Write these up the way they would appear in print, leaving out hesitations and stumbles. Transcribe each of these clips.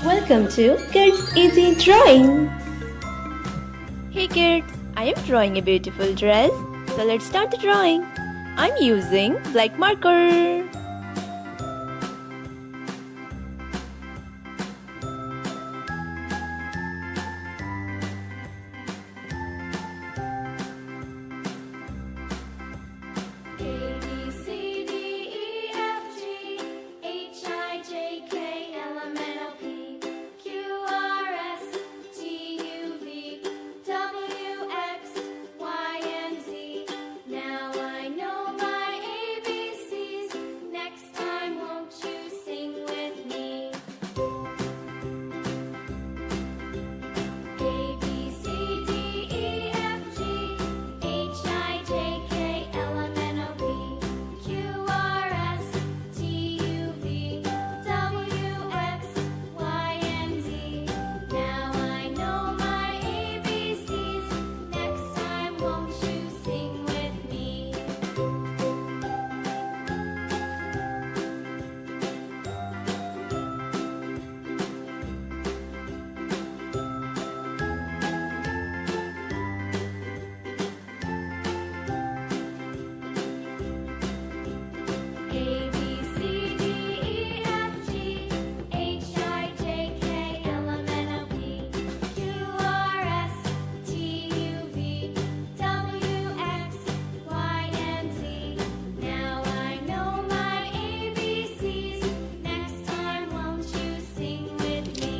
Welcome to Kids Easy Drawing. Hey kids, I am drawing a beautiful dress. So let's start the drawing. I'm using black marker.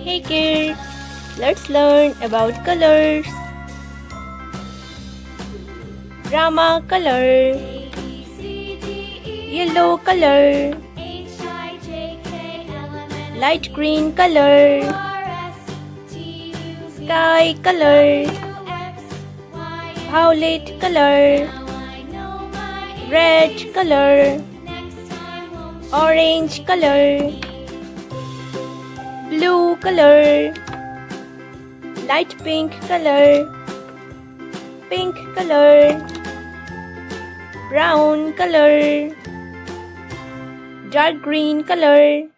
Hey kids, let's learn about colors. Rama color, yellow color, light green color, sky color, violet color, red color, orange color, blue color, light pink color, pink color, brown color, dark green color,